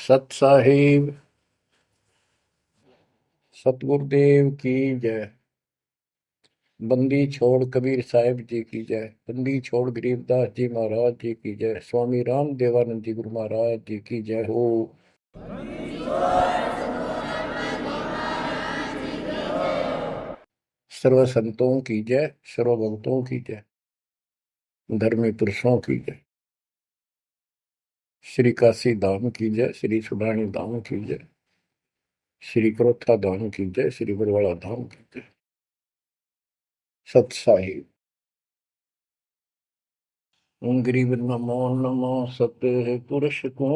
सत साहिब सतगुरुदेव की जय। बंदी छोड़ कबीर साहिब जी की जय। बंदी छोड़ गरीबदास जी महाराज जी की जय। स्वामी राम देवानंद जी गुरु महाराज जी की जय हो। सर्व संतों की जय, सर्व भक्तों की जय, धर्मी पुरुषों की जय। श्री काशी धाम की जय, श्री सुडानी धाम की जय, श्री क्रोथा धाम की जय, श्री बरवाड़ा धाम की जय। सत साहिब गरीब नमो नमो सत पुरुष को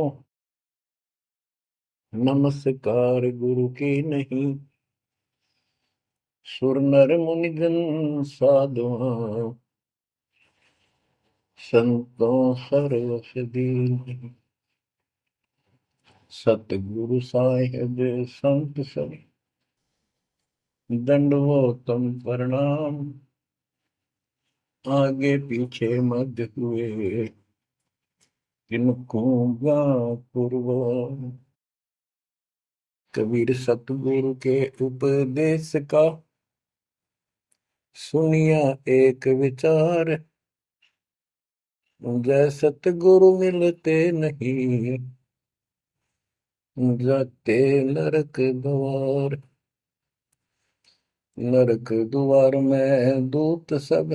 नमस्कार गुरु की नहीं। सुर नर मुनिजन साधुआ संतों सर्वस दीन। सतगुरु साहिब संत सब दंडवतम प्रणाम। आगे पीछे मध्य हुए किनको पूर्व। कबीर सतगुरु के उपदेश का सुनिया एक विचार। जय सतगुरु मिलते नहीं जाते नरक द्वार। नरक द्वार में दूत सब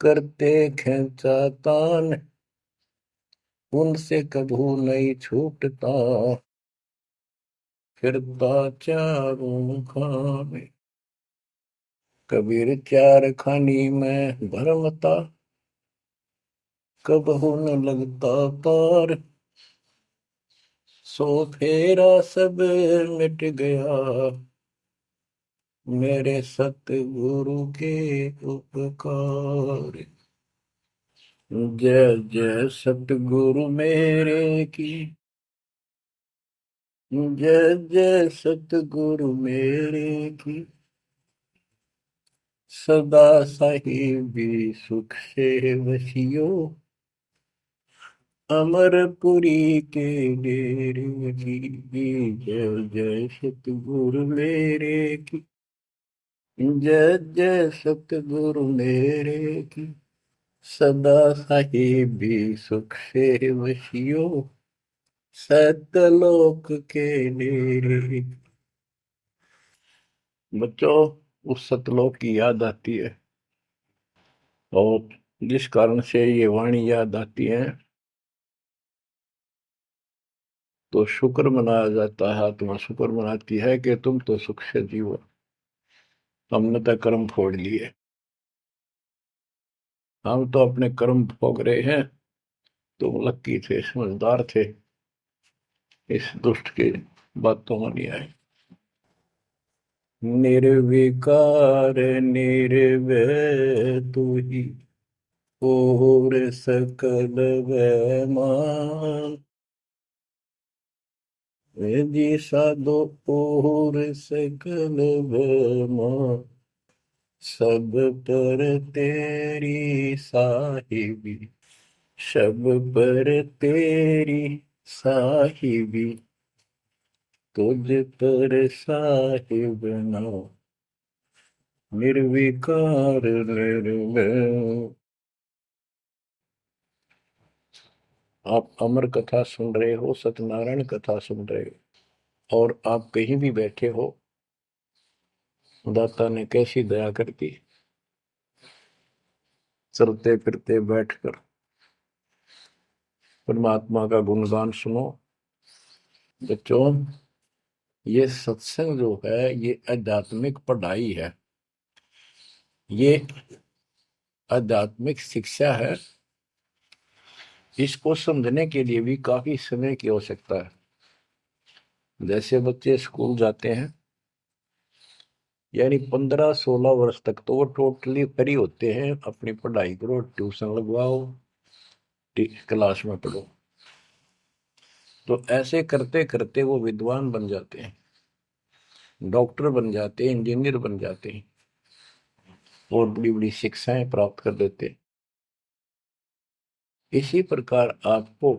करते खेचातान। उनसे कभू नहीं छूटता फिरता चारों खाने। कबीर चार खानी में भरमता कबहू न लगता पार। सो फेरा सब मिट गया मेरे सतगुरु के उपकार। जय जय सतगुरु मेरे की जय जय सतगुरु मेरे की। सदा साहिबी सुख से वसियो अमरपुरी के डेरे की। जय जय सतगुरु मेरे की जय जय सतगुरु मेरे की। सदा साहिबी सुख से वसियो सतलोक के डेरे। बच्चों, उस सतलोक की याद आती है और जिस कारण से ये वाणी याद आती है तो शुक्र मनाया जाता है। आत्मा शुक्र मनाती है कि तुम तो सुख से जीवो, हमने तो कर्म फोड़ लिए। हम तो अपने कर्म भोग रहे हैं, तुम लक्की थे, समझदार थे, इस दुष्ट के बातों में नहीं आए। निर्विकार निर्भय तू ही और सकल वैमान। जी साधो और सकल वैमान। सब पर तेरी साहिबी, सब पर तेरी साहिबी। तुझ पर साहिब नाम निर्विकार निर्भय। आप अमर कथा सुन रहे हो, सत्यनारायण कथा सुन रहे हो, और आप कहीं भी बैठे हो, दाता ने कैसी दया कर दी। चलते फिरते बैठकर परमात्मा का गुणगान सुनो। बच्चों, ये सत्संग जो है ये आध्यात्मिक पढ़ाई है, ये आध्यात्मिक शिक्षा है। इसको समझने के लिए भी काफी समय की आवश्यकता है। जैसे बच्चे स्कूल जाते हैं, यानी 15-16 वर्ष तक तो वो टोटली फ्री होते हैं। अपनी पढ़ाई करो, ट्यूशन लगवाओ, क्लास में पढ़ो। तो ऐसे करते करते वो विद्वान बन जाते हैं, डॉक्टर बन जाते हैं, इंजीनियर बन जाते हैं और बड़ी बड़ी शिक्षाएं प्राप्त कर लेते हैं। इसी प्रकार आपको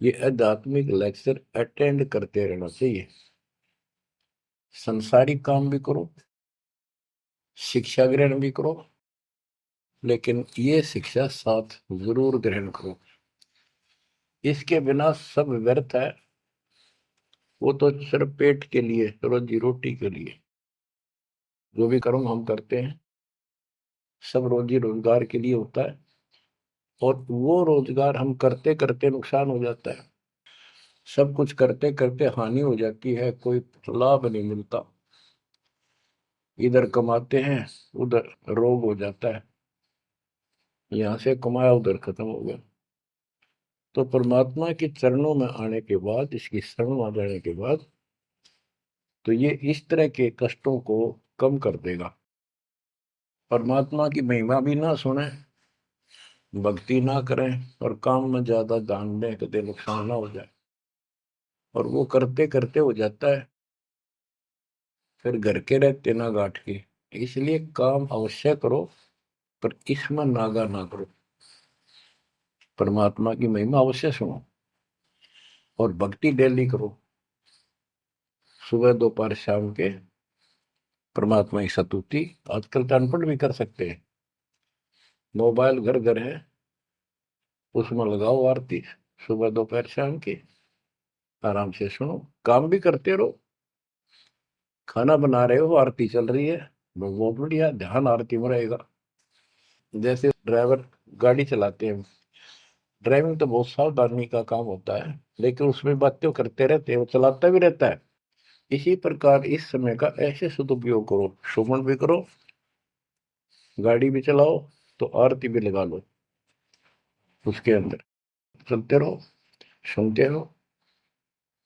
ये आध्यात्मिक लेक्चर अटेंड करते रहना चाहिए। संसारिक काम भी करो, शिक्षा ग्रहण भी करो, लेकिन ये शिक्षा साथ जरूर ग्रहण करो। इसके बिना सब व्यर्थ है। वो तो सिर्फ पेट के लिए, रोजी रोटी के लिए जो भी कर्म हम करते हैं सब रोजी रोजगार के लिए होता है, और वो रोजगार हम करते करते नुकसान हो जाता है। सब कुछ करते करते हानि हो जाती है, कोई लाभ नहीं मिलता। इधर कमाते हैं, उधर रोग हो जाता है, यहाँ से कमाया उधर खत्म हो गया। तो परमात्मा के चरणों में आने के बाद, इसकी शरण आ जाने के बाद, तो ये इस तरह के कष्टों को कम कर देगा। परमात्मा की महिमा भी ना सुने, भक्ति ना करें, और काम में ज्यादा ध्यान दें, कभी नुकसान ना हो जाए। और वो करते करते हो जाता है, फिर घर के रहते ना गांठ के। इसलिए काम अवश्य करो, पर इसमें नागा ना करो। परमात्मा की महिमा अवश्य सुनो, और भक्ति डेली करो, सुबह दोपहर शाम के परमात्मा की स्तुति। आजकल तो अनपढ़ भी कर सकते हैं, मोबाइल घर घर है, उसमें लगाओ आरती, सुबह दोपहर शाम की, आराम से सुनो, काम भी करते रहो। खाना बना रहे हो, आरती चल रही है, बहुत बढ़िया, ध्यान आरती में रहेगा। जैसे ड्राइवर गाड़ी चलाते हैं, ड्राइविंग तो बहुत सावधानी का काम होता है, लेकिन उसमें बातें करते रहते हैं, वो चलाता भी रहता है। इसी प्रकार इस समय का ऐसे सदुपयोग करो, श्रवण भी करो, गाड़ी भी चलाओ, तो आरती भी लगा लो, उसके अंदर चलते रहो, सुनते रहो।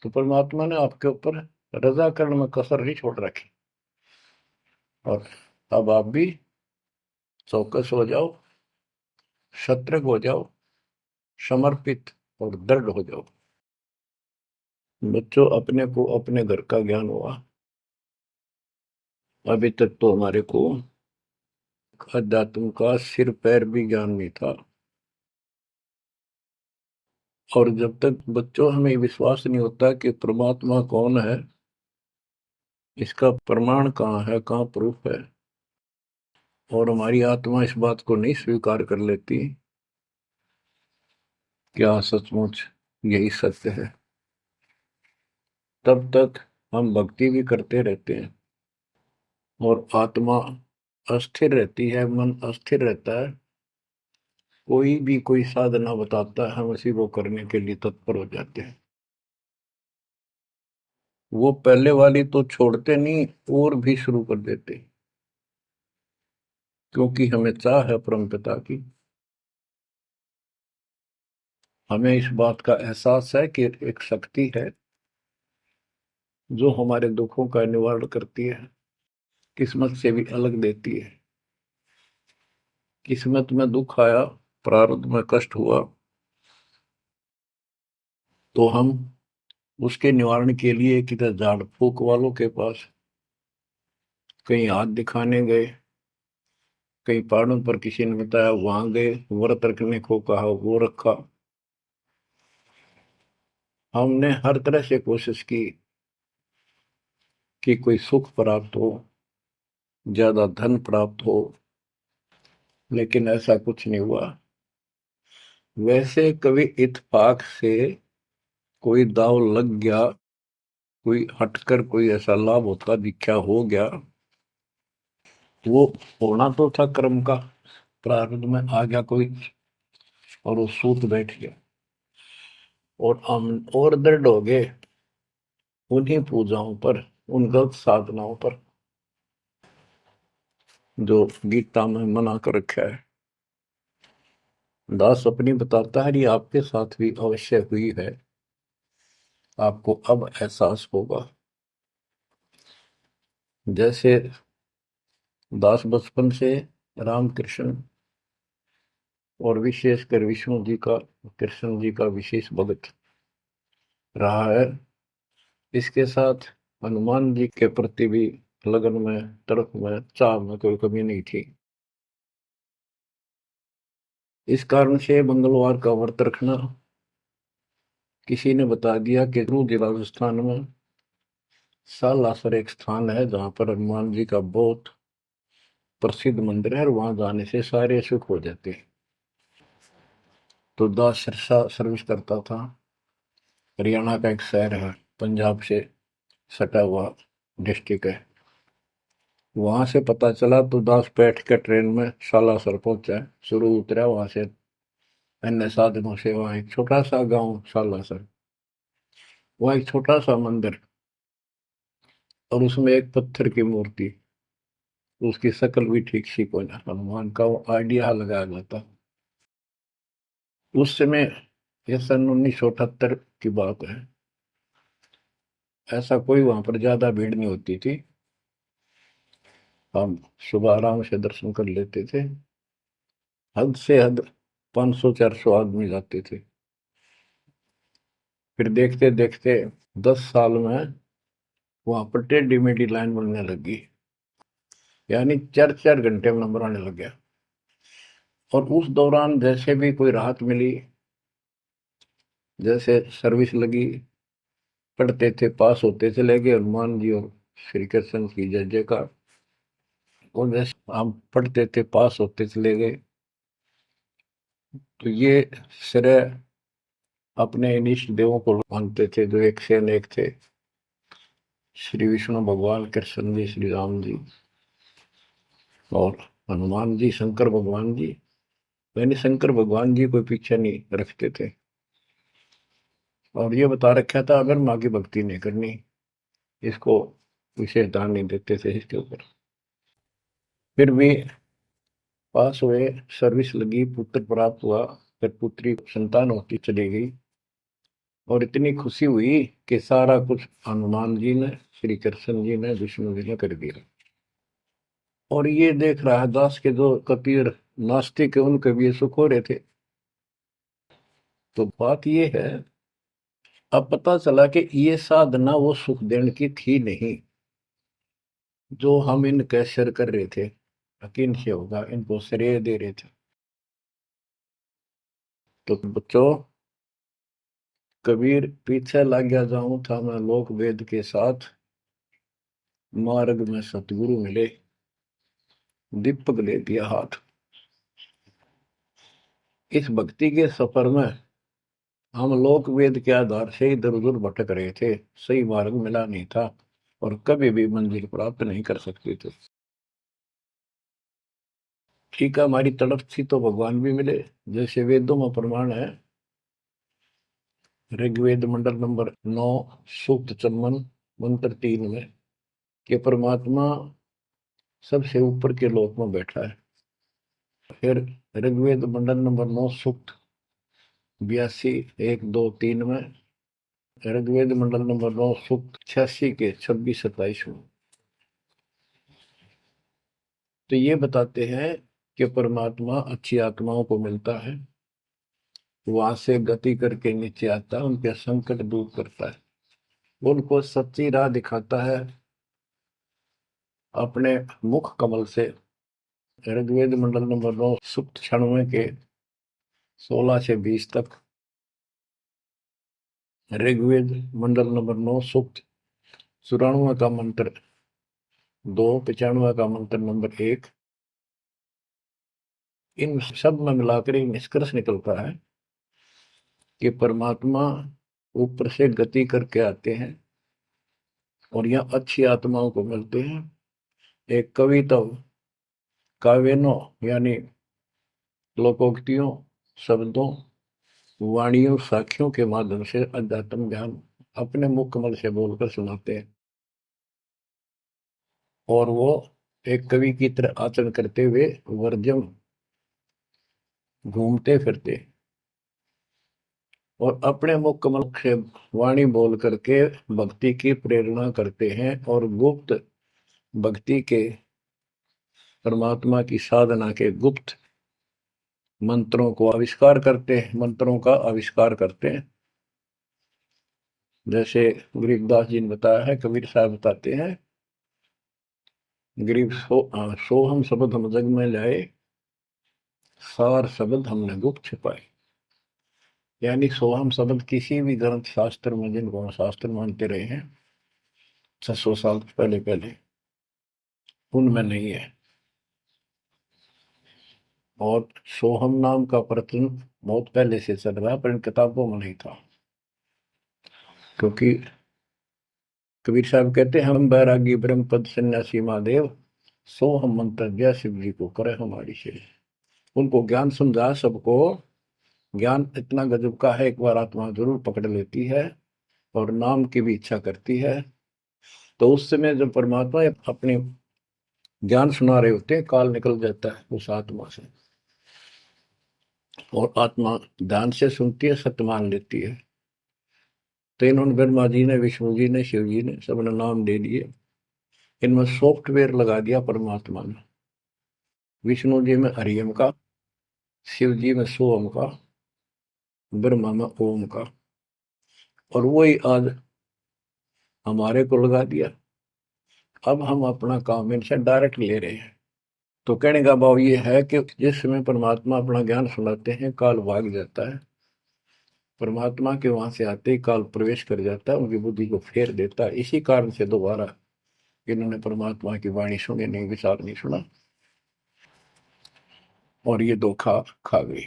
तो परमात्मा ने आपके ऊपर रजा करने में कसर नहीं छोड़ रखी। और अब आप भी चौकस हो जाओ, सतर्क हो जाओ, समर्पित और दृढ़ हो जाओ। बच्चों, अपने को अपने घर का ज्ञान हुआ, अभी तक तो हमारे को अध्यात्म का सिर पैर भी ज्ञान नहीं था। और जब तक बच्चों हमें विश्वास नहीं होता कि परमात्मा कौन है, इसका प्रमाण कहाँ है, कहाँ प्रूफ है, और हमारी आत्मा इस बात को नहीं स्वीकार कर लेती क्या सचमुच यही सत्य है, तब तक हम भक्ति भी करते रहते हैं और आत्मा अस्थिर रहती है, मन अस्थिर रहता है। कोई भी कोई साधना बताता है, हम उसी को करने के लिए तत्पर हो जाते हैं। वो पहले वाली तो छोड़ते नहीं, और भी शुरू कर देते, क्योंकि हमें चाह है परम पिता की। हमें इस बात का एहसास है कि एक शक्ति है जो हमारे दुखों का निवारण करती है, किस्मत से भी अलग देती है। किस्मत में दुख आया, प्रारब्ध में कष्ट हुआ, तो हम उसके निवारण के लिए किधर झाड़ फूक वालों के पास, कहीं हाथ दिखाने गए, कहीं पहाड़ों पर किसी ने बताया वहां गए, व्रत रखने को कहा वो रखा। हमने हर तरह से कोशिश की कि कोई सुख प्राप्त हो, ज्यादा धन प्राप्त हो, लेकिन ऐसा कुछ नहीं हुआ। वैसे कभी इत्तेफाक से कोई दाव लग गया, कोई हटकर कोई ऐसा लाभ होता दिखा हो गया, वो होना तो था कर्म का, प्रारब्ध में आ गया कोई, और वो सूत बैठ गया, और हम और दृढ़ हो गए उन्हीं पूजाओं पर, उन गलत साधनाओं पर जो गीता में मना कर रखा है। दास अपनी बताता है, ये आपके साथ भी अवश्य हुई है, आपको अब एहसास होगा। जैसे दास बचपन से रामकृष्ण और विशेषकर विष्णु जी का, कृष्ण जी का विशेष भक्त रहा है, इसके साथ हनुमान जी के प्रति भी लगन में, तड़प में, चाह में कोई कमी नहीं थी। इस कारण से मंगलवार का व्रत रखना, किसी ने बता दिया कि जिला राजस्थान में सालासर एक स्थान है जहां पर हनुमान जी का बहुत प्रसिद्ध मंदिर है और वहां जाने से सारे सुख हो जाते हैं। तो दास सिरसा सर्विस करता था। हरियाणा का एक शहर है, पंजाब से सटा हुआ डिस्ट्रिक्ट है। वहां से पता चला तो दास बैठ के ट्रेन में सालासर पहुंचा, शुरू उतरा वहां से अन्य साधनों से। वहां एक छोटा सा गांव सालासर, वहां एक छोटा सा मंदिर और उसमें एक पत्थर की मूर्ति, उसकी शक्ल भी ठीक सी कोई ना, हनुमान का वो आइडिया लगाया जाता। उस समय ये सन 1978 की बात है। ऐसा कोई वहां पर ज्यादा भीड़ नहीं होती थी। हम सुबह आराम से दर्शन कर लेते थे। हद से हद 500-400 आदमी जाते थे। फिर देखते देखते 10 साल में वहां पर टेढ़ी मेढ़ी लाइन बनने लगी, यानी 4-4 घंटे में नंबर आने लग गया। और उस दौरान जैसे भी कोई राहत मिली, जैसे सर्विस लगी, पढ़ते थे, पास होते चले गए, हनुमान जी और श्री कृष्ण की जय जयकार। और जैसे हम पढ़ते थे, पास होते चले गए। तो ये श्रेय अपने इन इष्ट देवों को मानते थे जो एक से अनेक थे। श्री विष्णु भगवान, कृष्ण जी, श्री राम जी और हनुमान जी, शंकर भगवान जी। यानी शंकर भगवान जी कोई पीछे नहीं रखते थे। और ये बता रखा था अगर माँ की भक्ति नहीं करनी, इसको विशेष ध्यान नहीं देते थे इसके ऊपर। फिर भी पास हुए, सर्विस लगी, पुत्र प्राप्त हुआ। फिर पुत्री संतान होती चली गई और इतनी खुशी हुई कि सारा कुछ हनुमान जी ने, श्री कृष्ण जी ने, विष्णु जी ने कर दिया। और ये देख रहा है दास के जो कबीर नास्तिक है उनके भी ये सुख हो रहे थे। तो बात ये है, अब पता चला कि ये साधना वो सुख देने की थी नहीं जो हम इनके सिर कर रहे थे। यकीन से होगा इनको श्रेय दे रहे थे। तो बच्चों, कबीर पीछे लग गया जाऊं था मैं लोक वेद के साथ, मार्ग में सतगुरु मिले, दीपक ले दिया हाथ। इस भक्ति के सफर में हम लोक वेद के आधार से इधर उधर भटक रहे थे, सही मार्ग मिला नहीं था और कभी भी मंजिल प्राप्त नहीं कर सकते थे। ठीक है, हमारी तड़प थी तो भगवान भी मिले। जैसे वेदों में प्रमाण है, ऋग्वेद मंडल नंबर 9, सूक्त चमन, मंत्र 3 में, कि परमात्मा सबसे ऊपर के लोक में बैठा है। फिर ऋग्वेद मंडल नंबर 9, सूक्त 82, 1, 2, 3 में, ऋग्वेद मंडल नंबर 9, सूक्त 86 के 26-27 में। तो ये बताते हैं कि परमात्मा अच्छी आत्माओं को मिलता है, वहां से गति करके नीचे आता है, उनके संकट दूर करता है, उनको सच्ची राह दिखाता है अपने मुख कमल से। ऋग्वेद मंडल नंबर 9, सूक्त 96 के 16 से 20 तक, ऋग्वेद मंडल नंबर 9, सूक्त 94 का मंत्र 2, 95 का मंत्र नंबर 1। इन सब में मिलाकर एक निष्कर्ष निकलता है कि परमात्मा ऊपर से गति करके आते हैं और यहाँ अच्छी आत्माओं को मिलते हैं। एक कविता, काव्यों यानी लोकोक्तियों, शब्दों, वाणियों, साखियों के माध्यम से अध्यात्म ज्ञान अपने मुख कमल से बोलकर सुनाते हैं। और वो एक कवि की तरह आचरण करते हुए वर्जम घूमते फिरते और अपने मुख कमल से वाणी बोल करके भक्ति की प्रेरणा करते हैं और गुप्त भक्ति के, परमात्मा की साधना के गुप्त मंत्रों को आविष्कार करते हैं, मंत्रों का आविष्कार करते हैं। जैसे गरीबदास जी ने बताया है, कबीर साहब बताते हैं, गरीब सोहम शब्द हम जग में लाए, सार शब्द हमने गुप्त छिपाए। यानी सोहम शब्द किसी भी ग्रंथ शास्त्र में, जिनको हम शास्त्र मानते रहे हैं 600 साल पहले पहले, उनमें नहीं है। और सोहम नाम का प्रचलन बहुत पहले से चल रहा है, पर इन किताबों में नहीं था। क्योंकि कबीर साहब कहते हैं, हम बैरागी ब्रह्म पद सन्यासी महादेव, सो हम मंत्र जय शिव जी को करे हमारी से। उनको ज्ञान समझा सबको। ज्ञान इतना गजब का है, एक बार आत्मा जरूर पकड़ लेती है और नाम की भी इच्छा करती है, तो उस समय जब परमात्मा अपने ज्ञान सुना रहे होते हैं, काल निकल जाता है उस आत्मा से, और आत्मा ध्यान से सुनती है, सत्य मान लेती है। तो इन्होंने ब्रह्मा जी ने, विष्णु जी ने, शिव जी ने सबने नाम दे दिए। इनमें सॉफ्टवेयर लगा दिया परमात्मा ने। विष्णु जी में हरियम का, शिव जी में सोम का, ब्रह्मा में ओम का, और वही आज हमारे को लगा दिया। अब हम अपना काम इनसे डायरेक्ट ले रहे हैं। तो कहने का भाव ये है कि जिस समय परमात्मा अपना ज्ञान सुनाते हैं, काल भाग जाता है। परमात्मा के वहां से आते ही काल प्रवेश कर जाता है, उनकी बुद्धि को फेर देता है। इसी कारण से दोबारा इन्होंने परमात्मा की वाणी सुनी नहीं, विचार नहीं सुना, और ये धोखा खा गई।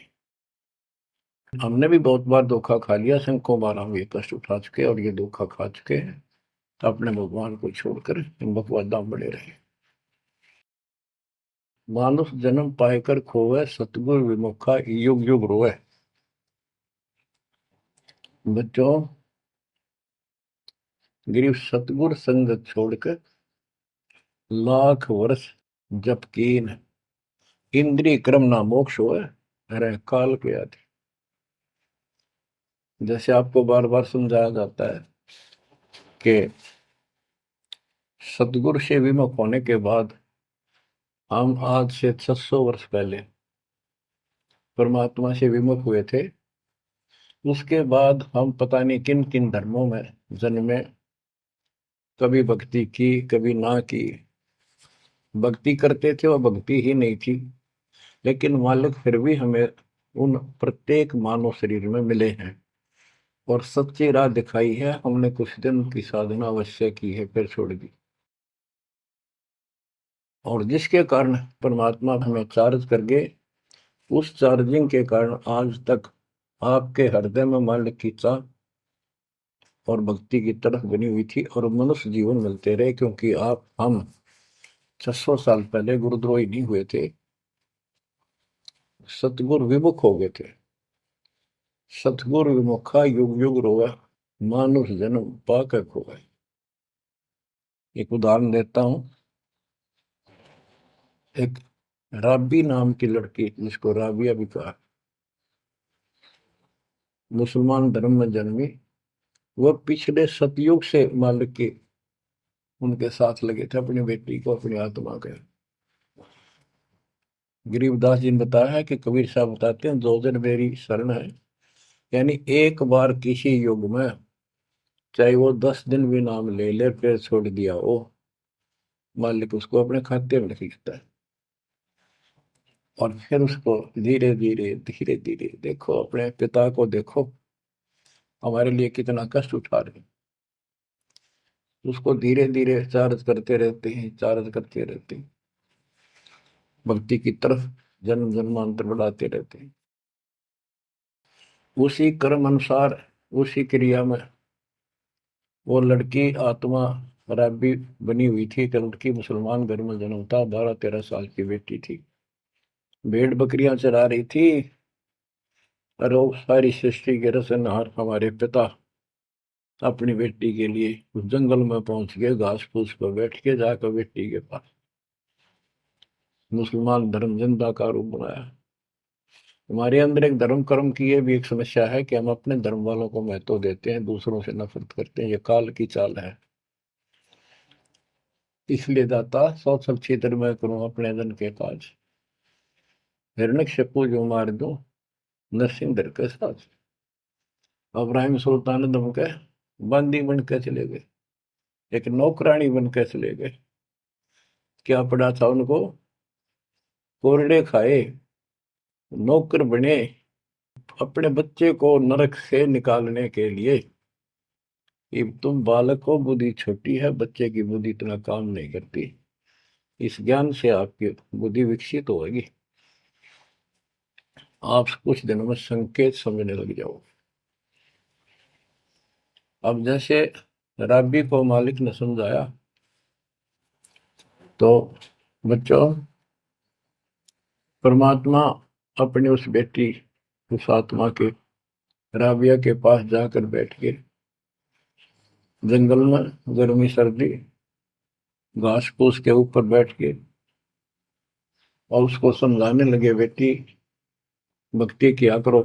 हमने भी बहुत बार धोखा खा लिया, सैकड़ों बार हम ये कष्ट उठा चुके और ये धोखा खा चुके हैं। तो अपने भगवान को छोड़कर इन बकवादा में बड़े रहे। मानुष जन्म पाएकर खोवे, सतगुरु विमुखा युग युग रोए। बच्चों, गिरीश सतगुर संगत छोड़कर लाख वर्ष जप कीन, इंद्रिय क्रम ना मोक्ष होए, अरे काल के आदि। जैसे आपको बार बार समझाया जाता है कि सतगुरु से विमुख होने के बाद हम आज से 600 वर्ष पहले परमात्मा से विमुख हुए थे। उसके बाद हम पता नहीं किन किन धर्मों में जन्मे, कभी भक्ति की कभी ना की। भक्ति करते थे और भक्ति ही नहीं थी, लेकिन मालिक फिर भी हमें उन प्रत्येक मानव शरीर में मिले हैं और सच्ची राह दिखाई है। हमने कुछ दिन की साधना अवश्य की है, फिर छोड़ दी, और जिसके कारण परमात्मा हमें चार्ज कर गए। उस चार्जिंग के कारण आज तक आपके हृदय में मालिक की चाह और भक्ति की तरफ बनी हुई थी, और मनुष्य जीवन मिलते रहे। क्योंकि हम 600 साल पहले गुरुद्रोही नहीं हुए थे, सतगुरु विमुख हो गए थे। सतगुरु विमुखा युग युग रोवे, मानुष जन्म पाकर खोए। एक उदाहरण देता हूं। एक राबी नाम की लड़की, जिसको राबिया भी कहा, मुसलमान धर्म में जन्मी। वह पिछले सतयुग से मालिक के उनके साथ लगे थे, अपनी बेटी को, अपनी आत्मा के। गरीबदास जी ने बताया है कि कबीर साहब बताते हैं, 2 दिन मेरी शरण है। यानी एक बार किसी युग में चाहे वो 10 दिन भी नाम ले ले, फिर छोड़ दिया वो, मालिक उसको अपने खाते में खींचता है। और फिर उसको धीरे धीरे धीरे धीरे, देखो अपने पिता को, देखो हमारे लिए कितना कष्ट उठा रहे हैं। उसको धीरे धीरे चार्ज करते रहते हैं, चार्ज करते रहते हैं, भक्ति की तरफ जन्म जन्मांतर बढ़ाते रहते हैं। उसी कर्म अनुसार, उसी क्रिया में वो लड़की आत्मा रैबी बनी हुई थी। कि लड़की मुसलमान घर में जन्म था, 12-13 साल की बेटी थी, भेड़ बकरियां चरा रही थी। और वो सारी सृष्टि के रचनहार हमारे पिता अपनी बेटी के लिए उस जंगल में पहुंच गए, घास फूस पर बैठ के जाकर बेटी के पास मुसलमान धर्म जिंदा का रूप बनाया। हमारे अंदर एक धर्म कर्म की ये भी एक समस्या है कि हम अपने धर्म वालों को महत्व देते हैं, दूसरों से नफरत करते हैं। ये काल की चाल है। इसलिए दाता सौ सब क्षेत्र में करूं अपने जन के काज, हिरण्यकशिपु जो मार दूं नरसिंह के साथ। अब्राहिम सुल्तान दम के बंदी बन के चले गए, एक नौकरानी बन के चले गए। क्या पड़ा था उनको? कोरडे खाए, नौकर बने, अपने बच्चे को नरक से निकालने के लिए कि तुम बालक को, बुद्धि छोटी है, बच्चे की बुद्धि इतना काम नहीं करती, इस ज्ञान से आपकी बुद्धि विकसित होगी, आप कुछ दिनों में संकेत समझने लग जाओ। अब जैसे राबी को मालिक ने समझाया, तो बच्चों, परमात्मा अपनी उस बेटी, उस आत्मा के, राबिया के पास जाकर बैठ के जंगल में गर्मी सर्दी घास फूस के ऊपर बैठ के और उसको समझाने लगे, बेटी भक्ति किया करो।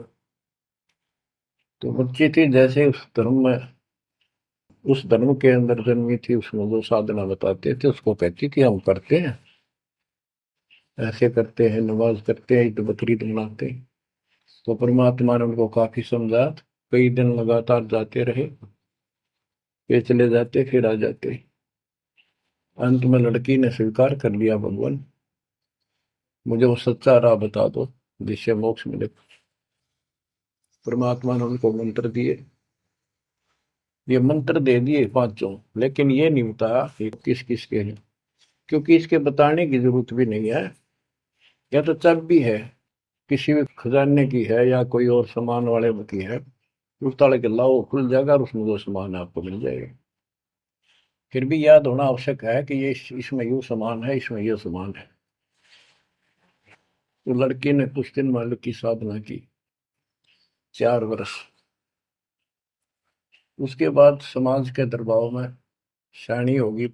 तो बच्ची थी, जैसे उस धर्म के अंदर जन्मी थी, उसमें जो साधना बताते थे उसको कहती थी हम करते हैं, ऐसे करते हैं, नमाज करते हैं, ईद बकरीद मनाते हैं। तो परमात्मा ने उनको काफी समझा, कई दिन लगातार जाते रहे, फिर चले जाते, फिर आ जाते। अंत में लड़की ने स्वीकार कर लिया, भगवान मुझे वो सच्चा राह बता दो जिससे मोक्ष मिले। परमात्मा ने उनको मंत्र दिए, ये मंत्र दे दिए पांचों, लेकिन ये नहीं बताया ये किस किस के हैं, क्योंकि इसके बताने की जरूरत भी नहीं है। या तो चाबी है, किसी भी खजाने की है या कोई और सामान वाले की है, उस ताले के लाओ, खुल जाएगा और उसमें जो सामान है आपको मिल जाएगा। फिर भी याद होना आवश्यक है कि ये इसमें यूं सामान है, इसमें ये सामान है। तो लड़की ने कुछ दिन मालिक की साधना की, 4 वर्ष। उसके बाद समाज के दबाव में शानी होगी,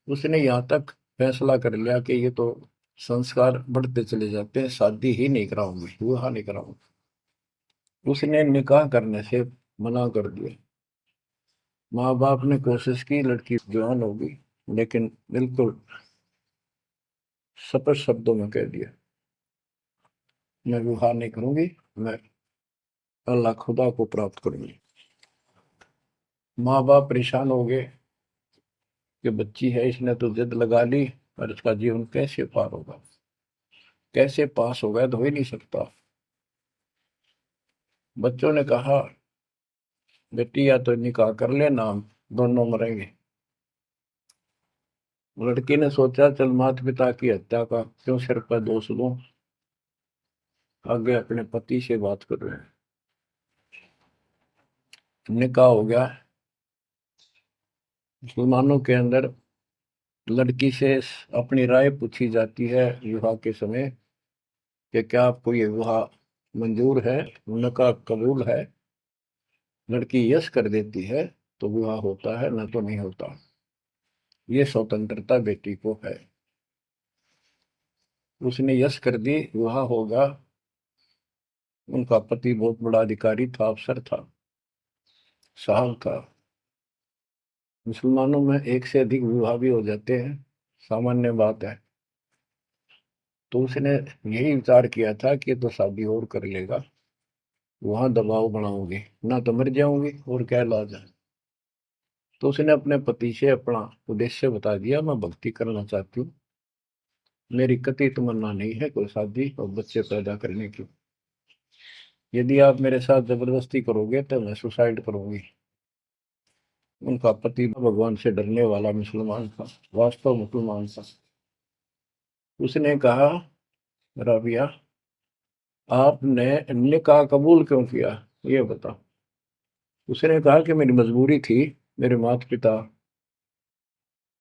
उसने यहाँ तक फैसला कर लिया कि ये तो संस्कार बढ़ते चले जाते हैं, शादी ही नहीं कराऊंगी, विवाह नहीं कराऊंगी। उसने निकाह करने से मना कर दिया। माँ बाप ने कोशिश की, लड़की जवान होगी, लेकिन बिल्कुल स्पष्ट शब्दों में कह दिया, मैं विवाह नहीं करूंगी, मैं अल्लाह खुदा को प्राप्त करूंगी। माँ बाप परेशान हो गए कि बच्ची है, इसने तो जिद लगा ली, और इसका जीवन कैसे पार होगा, कैसे पास होगा, तो हो ही नहीं सकता। बच्चों ने कहा, बेटी या तो निकाह कर लेना, हम दोनों मरेंगे। लड़की ने सोचा, चल माता पिता की हत्या का क्यों सिर पर दोष लूं, आगे अपने पति से बात कर रहे हैं। निकाह हो गया। मुसलमानों के अंदर लड़की से अपनी राय पूछी जाती है विवाह के समय कि क्या आपको ये विवाह मंजूर है, निकाह कबूल है। लड़की यस कर देती है तो विवाह होता है, न तो नहीं होता। ये स्वतंत्रता बेटी को है। उसने यस कर दी, विवाह होगा। उनका पति बहुत बड़ा अधिकारी था, अफसर था, साहब था। मुसलमानों में एक से अधिक विवाह भी हो जाते हैं, सामान्य बात है। तो उसने यही विचार किया था कि तो शादी और कर लेगा, वहां दबाव बनाऊंगी, ना तो मर जाऊंगी और क्या इलाज है। तो उसने अपने पति से अपना उद्देश्य बता दिया, मैं भक्ति करना चाहती हूँ, मेरी कतई तमन्ना नहीं है कोई शादी और बच्चे पैदा करने की। यदि आप मेरे साथ जबरदस्ती करोगे तो मैं सुसाइड करूंगी। उनका पति भगवान से डरने वाला मुसलमान था, वास्तव मुसलमान था। उसने कहा, राबिया आपने निकाह कबूल क्यों किया, ये बताओ। उसने कहा कि मेरी मजबूरी थी, मेरे माता पिता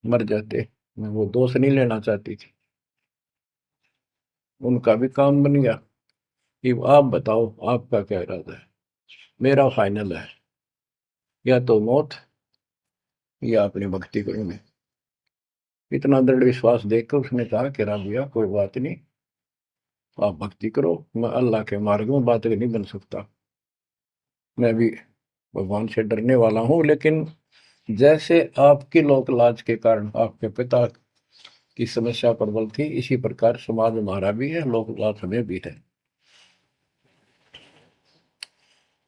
मर जाते, मैं वो दोष नहीं लेना चाहती थी, उनका भी काम बन गया। कि आप बताओ आपका क्या इरादा है। मेरा फाइनल है, या तो मौत या अपनी भक्ति करूंगे। इतना दृढ़ विश्वास देखकर उसने कहा कि राबिया कोई बात नहीं, आप भक्ति करो, मैं अल्लाह के मार्ग में बात नहीं बन सकता, मैं भी भगवान से डरने वाला हूँ। लेकिन जैसे आपकी लोक लाज के कारण आपके पिता की समस्या प्रबल थी, इसी प्रकार समाज हमारा भी है, लोक लाज हमें भी है।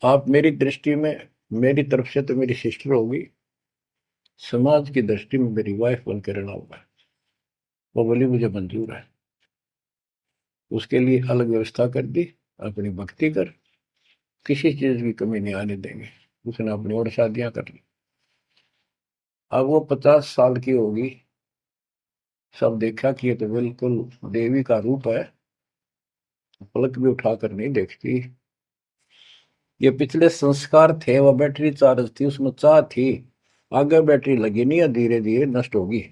आप मेरी दृष्टि में, मेरी तरफ से तो मेरी सिस्टर होगी, समाज की दृष्टि में मेरी वाइफ बन के रहना होगा। वो बोली मुझे मंजूर है। उसके लिए अलग व्यवस्था कर दी, अपनी भक्ति कर, किसी चीज की कमी नहीं आने देंगे। उसने अपनी और शादियां कर ली। अब वो 50 साल की होगी, सब देखा कि ये तो बिल्कुल देवी का रूप है, पलक भी उठाकर नहीं देखती। ये पिछले संस्कार थे, वो बैटरी चार्ज थी, उसमें चाह थी, आगे बैटरी लगी नहीं है, धीरे धीरे नष्ट होगी।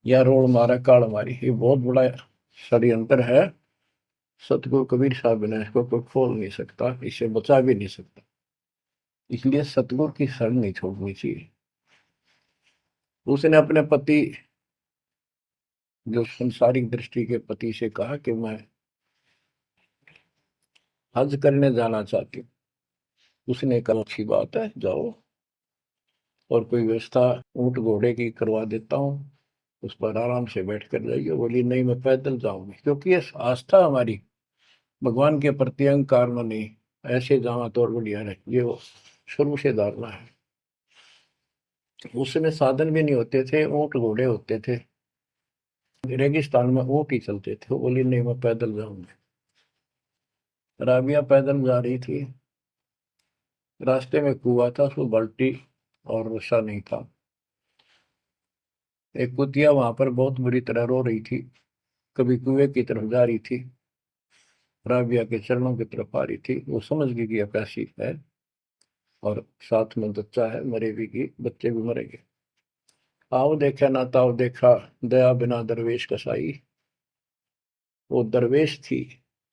या रोड मारा काल मारी, ये बहुत बड़ा षड्यंत्र है। सतगुरु कबीर साहब ने इसको कोई खोल नहीं सकता, इसे बचा भी नहीं सकता। इसलिए सतगुरु की शरण नहीं छोड़नी चाहिए। उसने अपने पति, जो संसारिक दृष्टि के पति से कहा कि मैं हज करने जाना चाहती हूँ। उसने कहा अच्छी बात है, जाओ, और कोई व्यवस्था ऊंट घोड़े की करवा देता हूँ, उस पर आराम से बैठ कर जाइए। बोली नहीं, मैं पैदल जाऊंगी, क्योंकि ये आस्था हमारी भगवान के प्रति अहंकार में नहीं, ऐसे जावा तो और बढ़िया है, ये वो शुरू से धारणा है। उस समय साधन भी नहीं होते थे, ऊंट घोड़े होते थे, रेगिस्तान में ऊंट ही चलते थे। वो बोली नहीं, मैं पैदल जाऊंगी। राबिया पैदल जा रही थी, रास्ते में कुआं था, उसको बाल्टी और रस्सा नहीं था। एक कुतिया वहां पर बहुत बुरी तरह रो रही थी, कभी कुएं की तरफ जा रही थी, राबिया के चरणों की तरफ आ रही थी। वो समझ गई कि प्यासी है, और साथ में बच्चा है, मरेगी की, बच्चे भी मरेंगे। आओ देखा ना ताओ देखा, दया बिना दरवेश कसाई। वो दरवेश थी,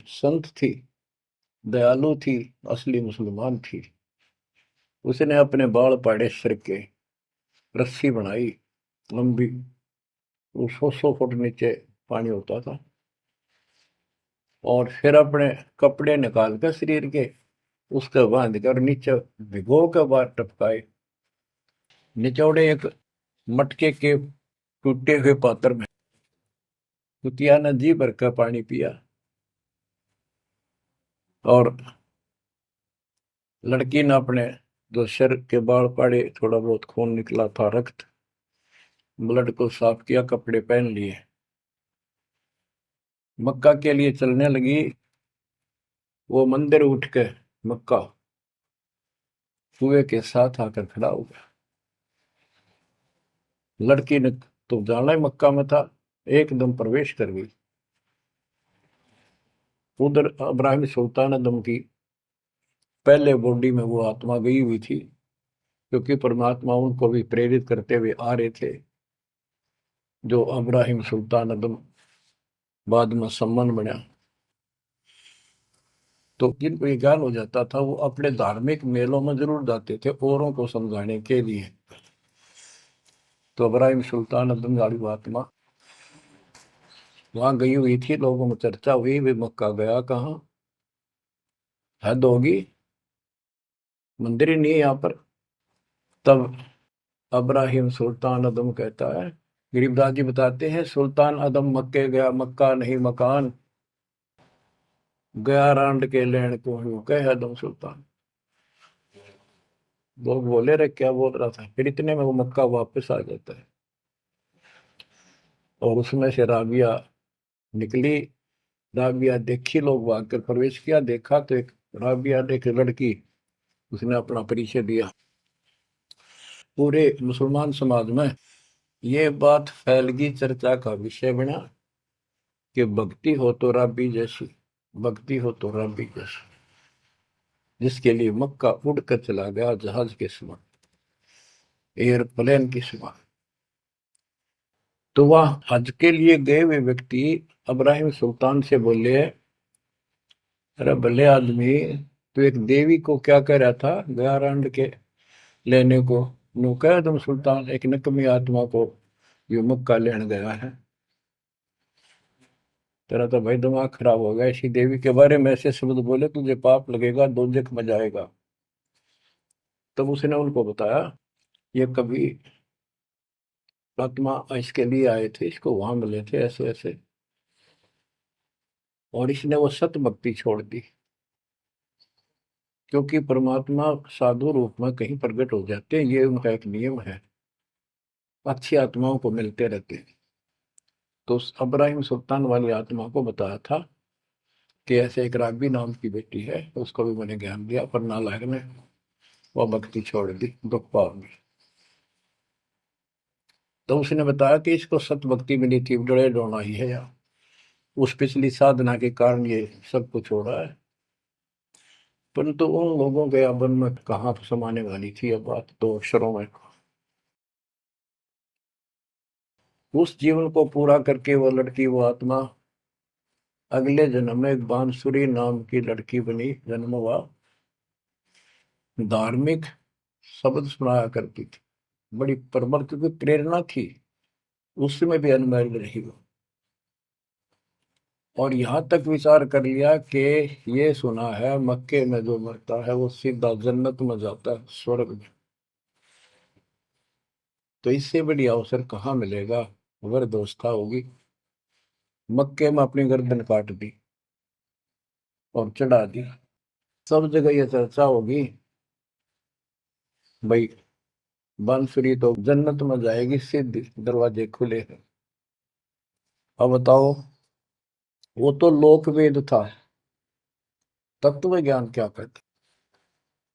संत थी, दयालु थी, असली मुसलमान थी। उसने अपने बाल पाड़े सिर के, रस्सी बनाई लंबी, वो 100 फुट नीचे पानी होता था, और फिर अपने कपड़े निकाल कर शरीर के, उसके बांध कर नीचे भिगो के बाहर टपकाए। निचौड़े एक मटके के टूटे हुए पात्र में कुतिया ने जी भर का पानी पिया, और लड़की ने अपने जो सिर के बाल पड़े, थोड़ा बहुत खून निकला था, रक्त, ब्लड को साफ किया, कपड़े पहन लिए, मक्का के लिए चलने लगी। वो मंदिर उठ के मक्का कुएं के साथ आकर खड़ा हो गया। लड़की ने तो जाना ही मक्का में था, एकदम प्रवेश कर गई। उधर इब्राहिम सुल्तान अदम की पहले बॉडी में वो आत्मा गई हुई थी, क्योंकि परमात्मा उनको भी प्रेरित करते हुए आ रहे थे। जो इब्राहिम सुल्तान अदम बाद में सम्मान बना, तो जिनको ये ज्ञान हो जाता था, वो अपने धार्मिक मेलों में जरूर जाते थे औरों को समझाने के लिए। तो इब्राहिम सुल्तान अदम गाड़ी आत्मा वहां गई हुई थी, लोगों में चर्चा हुई, वे मक्का गया कहाँ, हद होगी, मंदिर ही नहीं है यहाँ पर। तब इब्राहिम सुल्तान अदम कहता है, गरीबदास जी बताते हैं, सुल्तान अदम मक्के गया, मक्का नहीं मकान, गया रांड के लेन को यूं कह अदम सुल्तान। लोग बोले रे क्या बोल रहा था, फिर इतने में वो मक्का वापस आ जाता है, और उसमें से राबिया निकली। राबिया देखी, लोग भाग कर प्रवेश किया, देखा तो एक राबिया ने, एक लड़की, उसने अपना परिचय दिया। पूरे मुसलमान समाज में ये बात फैल गई, चर्चा का विषय बना कि भक्ति हो तो राबी जैसी, भक्ति हो तो राबी जैसी, जिसके लिए मक्का उड़कर चला गया जहाज के समान, एयरप्लेन के समान। तो वह हज के लिए गए हुए व्यक्ति इब्राहिम सुल्तान से बोले, अरे भले आदमी, तो एक देवी को क्या कह रहा था, गया रांड के लेने को, नु कह तुम सुल्तान, एक नकमी आत्मा को यो मक्का लेने गया है। तेरा तो भाई दिमाग खराब हो गया, इसी देवी के बारे में ऐसे शब्द बोले, तुझे पाप लगेगा, दोजख में जाएगा। तब उसने उनको बताया, ये कभी आत्मा इसके लिए आए थे, इसको वहां मिले थे ऐसे ऐसे, और इसने वो सत भक्ति छोड़ दी, क्योंकि परमात्मा साधु रूप में कहीं प्रकट हो जाते हैं, ये उनका एक नियम है, अच्छी आत्माओं को मिलते रहते हैं। तो उस इब्राहिम सुल्तान वाली आत्मा को बताया था कि ऐसे एक राघवी नाम की बेटी है, उसको भी मैंने ज्ञान दिया, पर नालायक ने वह भक्ति छोड़ दी दुख भाव में। तो उसने बताया कि इसको सत भक्ति मिली थी, डरे डोना ही है यार, उस पिछली साधना के कारण ये सब कुछ हो रहा है। परंतु उन लोगों के अबन में कहाँ समाने वाली थी अब बात, दो अक्षरों में। उस जीवन को पूरा करके वो लड़की, वो आत्मा अगले जन्म में एक बांसुरी नाम की लड़की बनी, जन्म हुआ। धार्मिक शब्द सुनाया करती थी, बड़ी परमल की प्रेरणा थी, उसमें भी अनमैरिड रही वो। और यहां तक विचार कर लिया कि ये सुना है मक्के में जो मरता है वो सीधा जन्नत में जाता है, स्वर्ग में। तो इससे बड़ी अवसर कहाँ मिलेगा अगर दोस्ता होगी। मक्के में अपनी गर्दन काट दी और चढ़ा दी, सब जगह ये चर्चा होगी भाई, बांसुरी तो जन्नत में जाएगी, सीधे दरवाजे खुले हैं। अब बताओ, वो तो लोक वेद था, तत्व ज्ञान क्या कहते।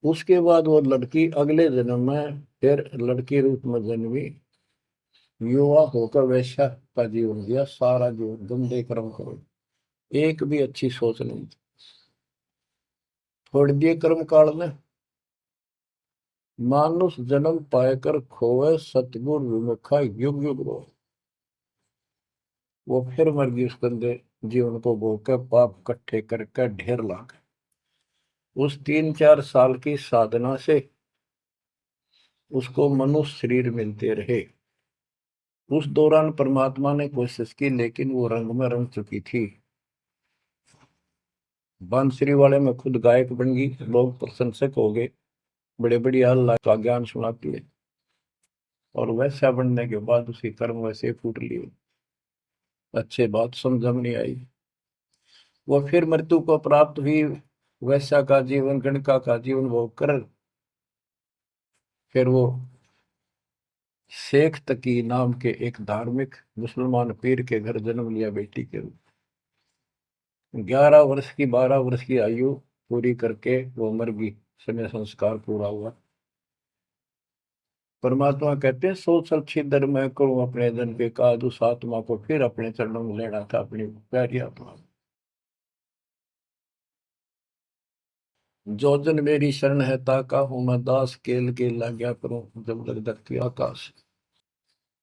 उसके बाद वो लड़की अगले जन्म में फिर लड़की रूप में जन्मी, युवा होकर वैश्या का जीवन दिया, सारा जीवन गंदे कर्म करो, एक भी अच्छी सोच नहीं थी। छोड़ दिए कर्म काल में, मानुष जन्म पाकर खोए, सतगुर विमुखा युग युग रो। वो फिर मर गई उस गंदे जीवन को भोग, पाप इकट्ठे करके ढेर ला गए। उस 3-4 साल की साधना से उसको मनुष्य शरीर मिलते रहे। उस दौरान परमात्मा ने कोशिश की, लेकिन वो रंग में रंग चुकी थी। बांसुरी वाले में खुद गायक बन गई, लोग प्रशंसक हो गए, बड़े बड़ी अल्लाह का ज्ञान सुनाती है। और वैसा बनने के बाद उसी कर्म वैसे फूट लिए, अच्छे बात समझ में नहीं आई। वो फिर मृत्यु को प्राप्त हुई, वैसा का जीवन, गणका का जीवन भोग कर फिर वो शेख तकी नाम के एक धार्मिक मुसलमान पीर के घर जन्म लिया बेटी के रूप। 11 वर्ष की, 12 वर्ष की आयु पूरी करके वो मर गई, समय संस्कार पूरा हुआ। परमात्मा कहते हैं, सो चल छिदर मैं करूं अपने जन के काज, उस आत्मा को फिर अपने चरणों में लेना था, अपनी प्यारी आत्मा। जो जन मेरी शरण है ताका हूं मैं दास, केल के लाग्या करूं जब लग धरती आकाश।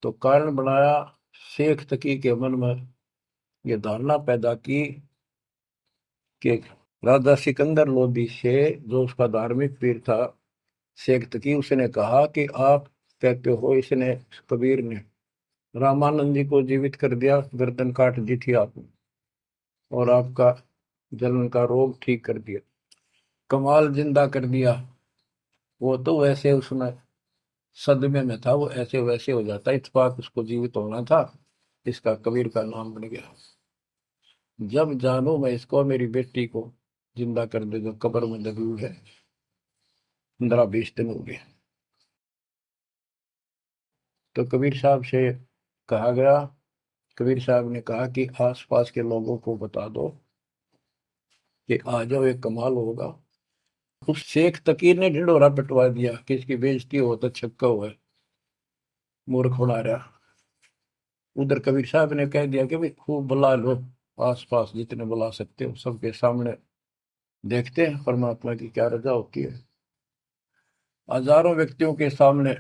तो कारण बनाया, शेख तकी के मन में ये धारणा पैदा की कि राजा सिकंदर लोदी से, जो उसका धार्मिक पीर था शेख तकी, उसने कहा कि आप कहते हो इसने, कबीर ने रामानंद जी को जीवित कर दिया, गर्दन काट दी थी आपने, और आपका जलन का रोग ठीक कर दिया, कमाल जिंदा कर दिया। वो तो वैसे उसमें सदमे में था, वो ऐसे वैसे हो जाता, इत्तेफाक उसको जीवित होना था, इसका कबीर का नाम बन गया। जब जानू मैं इसको, मेरी बेटी को जिंदा कर दे जो कब्र में दबी हुई है, 15-20 दिन हो गए। तो कबीर साहब से कहा गया, कबीर साहब ने कहा कि आसपास के लोगों को बता दो कि आ जाओ, एक कमाल होगा। उस शेख तकीर ने ढिंढोरा पिटवा दिया कि इसकी बेइज्जती हो तो छक्का हुआ है, मूर्ख बना रहा। उधर कबीर साहब ने कह दिया कि भाई खूब बुला लो, आस पास जितने बुला सकते हो, सबके सामने देखते हैं परमात्मा की क्या रजा होती है। हजारों व्यक्तियों के सामने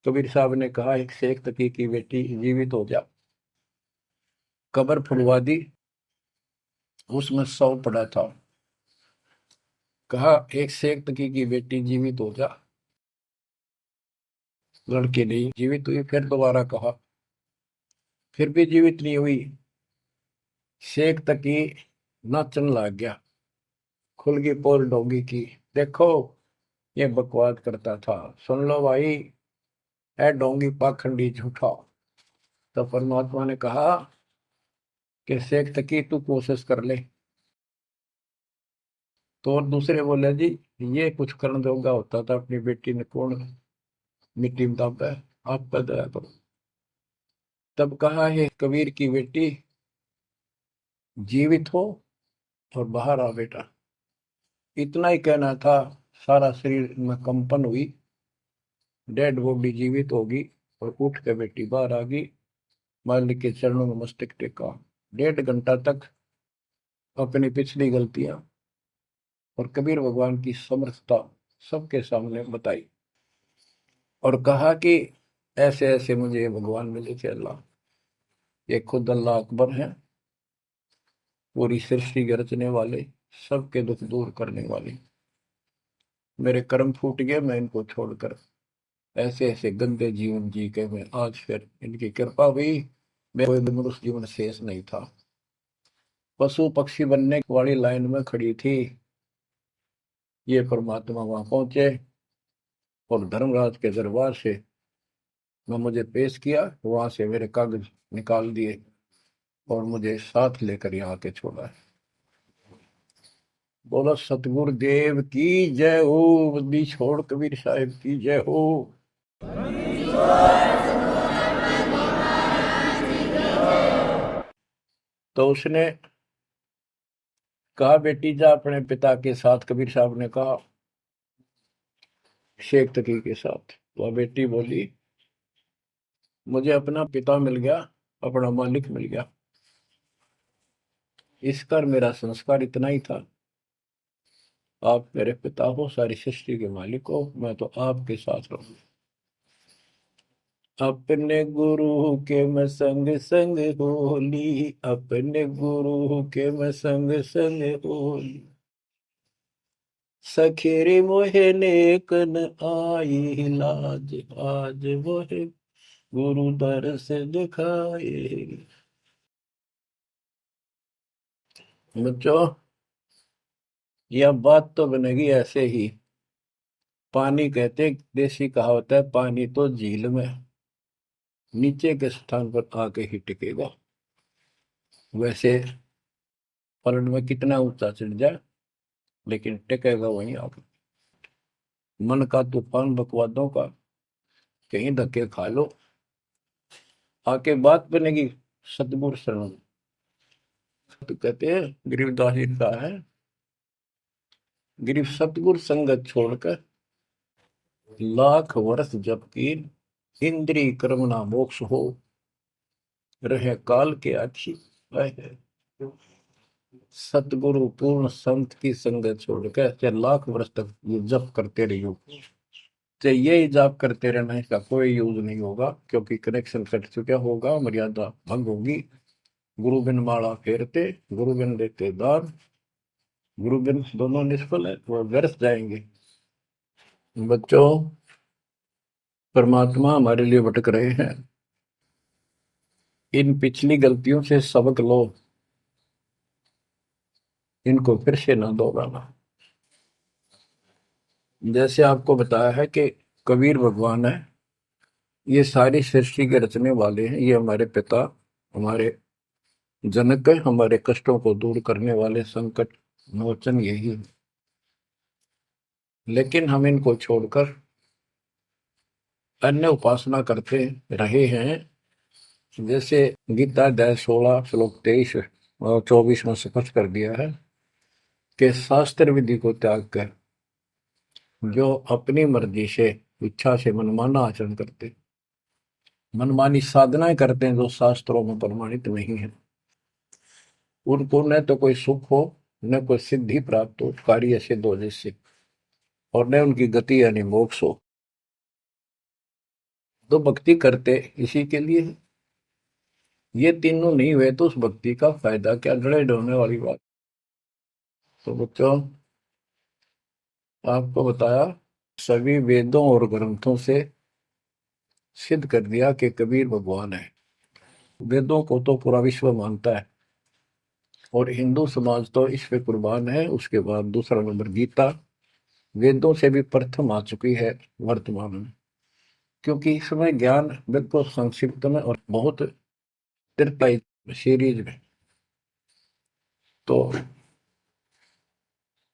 कबीर साहब ने कहा, एक शेख तकी की बेटी जीवित हो जा। कब्र फुलवा दी, उसमें शव पड़ा था। कहा एक शेख तकी की बेटी जीवित हो जा, लड़की नहीं जीवित हुई। फिर दोबारा कहा, फिर भी जीवित नहीं हुई। शेख तकी नाचन लग गया, खुल गई पोल डोंगी की। देखो ये बकवास करता था, सुन लो भाई, है डोंगी पाखंडी झूठा। तो परमात्मा ने कहा कि शेख तकी तू कोशिश कर ले। तो और दूसरे बोले, जी ये कुछ करने जोगा होता था, अपनी बेटी ने कौन मिट्टी में दाबा है, आप पर दया करो। तब कहा है कबीर की बेटी, जीवित हो और बाहर आ बेटा। इतना ही कहना था। सारा शरीर में कंपन हुई, डेड बॉडी जीवित होगी और उठ के बेटी बाहर आ गई। मालिक के चरणों में मस्तक टेका। 1.5 घंटा तक अपनी पिछली गलतियां और कबीर भगवान की समर्थता सबके सामने बताई और कहा कि ऐसे ऐसे मुझे भगवान मिले थे अल्लाह। ये खुद अल्लाह अकबर हैं, पूरी सृष्टि के रचने वाले, सबके दुख दूर करने वाले। मेरे कर्म फूट गए, मैं इनको छोड़कर ऐसे ऐसे गंदे जीवन जी के मैं आज फिर इनकी कृपा हुई, मैं कोई मनुष्य जीवन शेष नहीं था। पशु पक्षी बनने वाली लाइन में खड़ी थी। ये परमात्मा वहां पहुंचे और धर्मराज के दरबार से मैं मुझे पेश किया, वहां से मेरे कागज निकाल दिए और मुझे साथ लेकर यहाँ के छोड़ा है। बोलो सतगुरु देव की जय हो, बंदी छोड़ कबीर साहिब की जय हो। तो उसने कहा बेटी जा अपने पिता के साथ। कबीर साहब ने कहा शेख तकी के साथ। वह बेटी बोली मुझे अपना पिता मिल गया, अपना मालिक मिल गया। इस कर मेरा संस्कार इतना ही था। आप मेरे पिता हो, सारी सृष्टि के मालिक हो, मैं तो आपके साथ रहूं। अपने गुरु के मैं संग संग होली, अपने गुरु के मैं संग संग होली। सखेरे मोहे नेकन आई लाज, आज मोहे गुरु दर से दिखाए। बच्चों यह बात तो बनेगी ऐसे ही। पानी कहते, देसी कहावत है, पानी तो झील में नीचे के स्थान पर आके ही टिकेगा। वैसे पलट में कितना ऊंचा चढ़ जाए लेकिन टिकेगा वहीं आके। मन का तूफान बकवादों का, कहीं धक्के खा लो, आके बात बनेगी सतगुरु शरण। तो कहते हैं गरीबदास जी का है, गिरिव सतगुरु संगत छोड़कर लाख वर्ष जब की, इंद्रिय कर्म ना मोक्ष हो, रहे काल के आखी। सतगुरु पूर्ण संत की संगत छोड़कर चाहे लाख वर्ष तक ये जप करते रहियो, चाहे ये जाप करते रहना, इसका कोई यूज नहीं होगा, क्योंकि कनेक्शन कट चुका होगा, मर्यादा भंग होगी। गुरु बिन माला फेरते, गुरु बिन देते दान, गुरु बिन दोनों निष्फल है, वो व्यर्थ जाएंगे। बच्चों परमात्मा हमारे लिए भटक रहे हैं, इन पिछली गलतियों से सबक लो, इनको फिर से ना दोहराना। जैसे आपको बताया है कि कबीर भगवान है, ये सारी सृष्टि के रचने वाले हैं, ये हमारे पिता, हमारे जनक है, हमारे कष्टों को दूर करने वाले संकट मोचन यही है। लेकिन हम इनको छोड़कर अन्य उपासना करते रहे हैं। जैसे गीता अध्याय 16 श्लोक 23 और 24 में स्पष्ट कर दिया है कि शास्त्र विधि को त्याग कर जो अपनी मर्जी से, इच्छा से मनमाना आचरण करते, मनमानी साधनाएं करते हैं जो शास्त्रों में प्रमाणित नहीं है, उनको न तो कोई सुख हो, न कोई सिद्धि प्राप्त हो, कार्य सिद्ध हो जिससे, और न उनकी गति यानी मोक्ष हो। तो भक्ति करते इसी के लिए है। ये तीनों नहीं हुए तो उस भक्ति का फायदा क्या, लड़ाई ढोने वाली बात। तो बच्चों आपको बताया, सभी वेदों और ग्रंथों से सिद्ध कर दिया कि कबीर भगवान है। वेदों को तो पूरा विश्व मानता है और हिंदू समाज तो इस पे कुर्बान है। उसके बाद दूसरा नंबर गीता, वेदों से भी प्रथम आ चुकी है वर्तमान में, क्योंकि इसमें ज्ञान बिल्कुल संक्षिप्त में और बहुत तीर्थाई सीरीज में। तो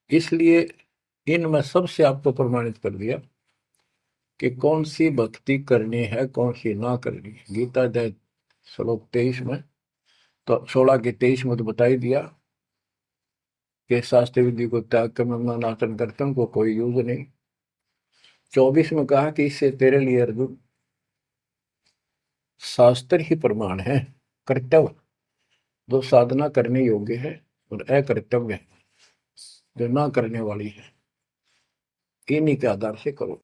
इसलिए इनमें सबसे आपको प्रमाणित कर दिया कि कौन सी भक्ति करनी है, कौन सी ना करनी है। गीता अध्याय श्लोक 23 में तो 16 के 23 में तो बता ही दिया कि शास्त्र विधि को त्याग कर मैं अनाचरण करते हैं, उनको कोई यूज नहीं। 24 में कहा कि इससे तेरे लिए अर्जुन शास्त्र ही प्रमाण है, कर्तव्य जो साधना करने योग्य है और अकर्तव्य जो ना करने वाली है, इन्हीं के आधार से करो।